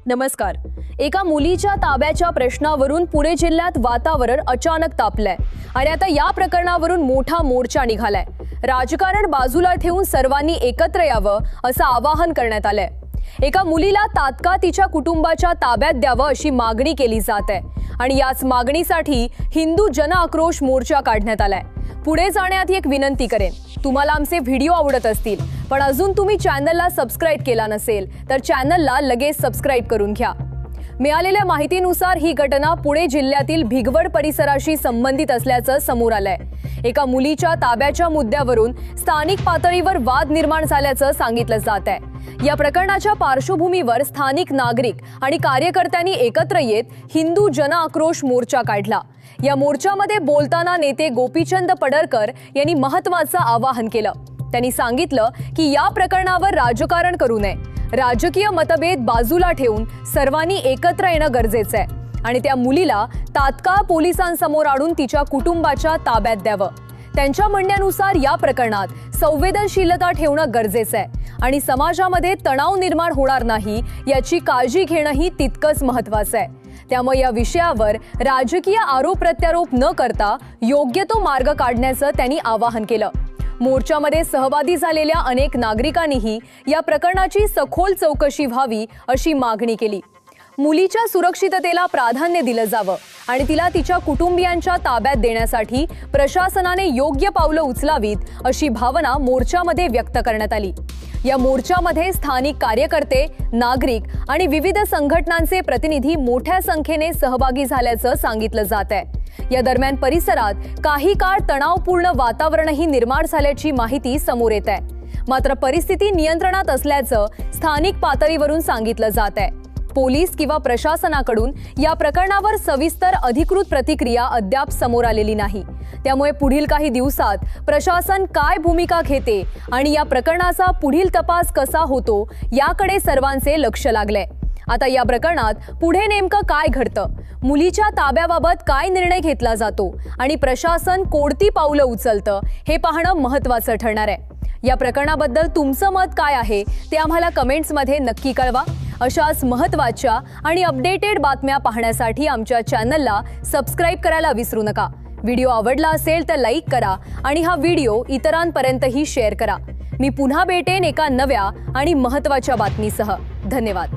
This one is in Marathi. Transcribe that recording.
नमस्कार। एका मुलीच्या ताब्याच्या प्रश्नावरून पुणे जिल्ह्यात वातावरण अचानक तापलंय आणि आता या प्रकरणावरून मोठा मोर्चा निघालाय। राजकारण बाजूला ठेवून सर्वांनी एकत्र यावं असं आवाहन करण्यात आलंय। एका मुलीला तात्काळ तिच्या कुटुंबाच्या ताब्यात द्यावं अशी मागणी केली जात आहे आणि याच मागणीसाठी हिंदू जन आक्रोश मोर्चा काढण्यात आलाय। पुढे जाण्याआधी एक विनंती करेन, तुम्हाला आमचे व्हिडिओ आवडत असतील पण अजून तुम्ही चॅनलला सबस्क्राइब केला नसेल तर चॅनलला लगेच सबस्क्राइब करून घ्या। मिळालेल्या माहितीनुसार ही घटना पुणे जिल्ह्यातील भिगवड परिसराशी संबंधित असल्याचं समोर आलंय। एका मुलीच्या ताब्याच्या मुद्द्यावरून स्थानिक पातळीवर वाद निर्माण झाल्याचं सांगितलं जात आहे। या प्रकरणाच्या पार्श्वभूमीवर स्थानिक नागरिक आणि कार्यकर्त्यांनी एकत्र येत हिंदू जन आक्रोश मोर्चा काढला। या मोर्चामध्ये बोलताना नेते गोपीचंद पडळकर यांनी महत्त्वाचं आवाहन केलं। त्यांनी सांगितलं की या प्रकरणावर राजकारण करू नये, राजकीय मतभेद बाजूला ठेवून सर्वांनी एकत्र येणं गरजेचं आहे आणि त्या मुलीला तात्काळ पोलिसांसमोर आणून तिच्या कुटुंबाच्या ताब्यात द्यावं। त्यांच्या म्हणण्यानुसार या प्रकरणात संवेदनशीलता ठेवणं गरजेचं आहे आणि समाजामध्ये तणाव निर्माण होणार नाही याची काळजी घेणंही तितकंच महत्त्वाचं आहे। त्यामुळे या विषयावर राजकीय आरोप प्रत्यारोप न करता योग्य तो मार्ग काढण्याचं त्यांनी आवाहन केलं। मोर्चामध्ये सहभागी झालेल्या अनेक नागरिकांनीही या प्रकरणाची सखोल चौकशी व्हावी अशी मागणी केली। मुलीच्या सुरक्षिततेला प्राधान्य दिलं जावं आणि तिला तिच्या कुटुंबियांच्या ताब्यात देण्यासाठी प्रशासनाने योग्य पावलं उचलावीत अशी भावना मोर्चामध्ये व्यक्त करण्यात आली। या मोर्चामध्ये स्थानिक कार्यकर्ते, नागरिक आणि विविध संघटनांचे प्रतिनिधी मोठ्या संख्येने सहभागी झाल्याचं सांगितलं जात आहे। या दरम्यान परिसरात काही काळ तणावपूर्ण वातावरणही निर्माण झाल्याची माहिती समोर येत आहे। मात्र परिस्थिती नियंत्रणात असल्याचं स्थानिक पातळीवरून सांगितलं जात आहे। पोलीस किंवा प्रशासनाकडून या प्रकरणावर सविस्तर अधिकृत प्रतिक्रिया अद्याप समोर आलेली नाही। त्यामुळे पुढील काही दिवसात प्रशासन काय भूमिका घेते आणि या प्रकरणाचा पुढील तपास कसा होतो याकडे सर्वांचे लक्ष लागलंय। आता या प्रकरणात पुढे नेमकं काय घडतं, मुलीच्या ताब्याबाबत काय निर्णय घेतला जातो आणि प्रशासन कोणती पावलं उचलतं हे पाहणं महत्त्वाचं ठरणार आहे। या प्रकरणाबद्दल तुमचं मत काय आहे ते आम्हाला कमेंट्समध्ये नक्की कळवा। अशाच महत्त्वाच्या आणि अपडेटेड बातम्या पाहण्यासाठी आमच्या चॅनलला सबस्क्राइब करायला विसरू नका। व्हिडिओ आवडला असेल तर लाईक करा आणि हा व्हिडिओ इतरांपर्यंतही शेअर करा। मी पुन्हा भेटेन एका नव्या आणि महत्त्वाच्या बातमीसह। धन्यवाद।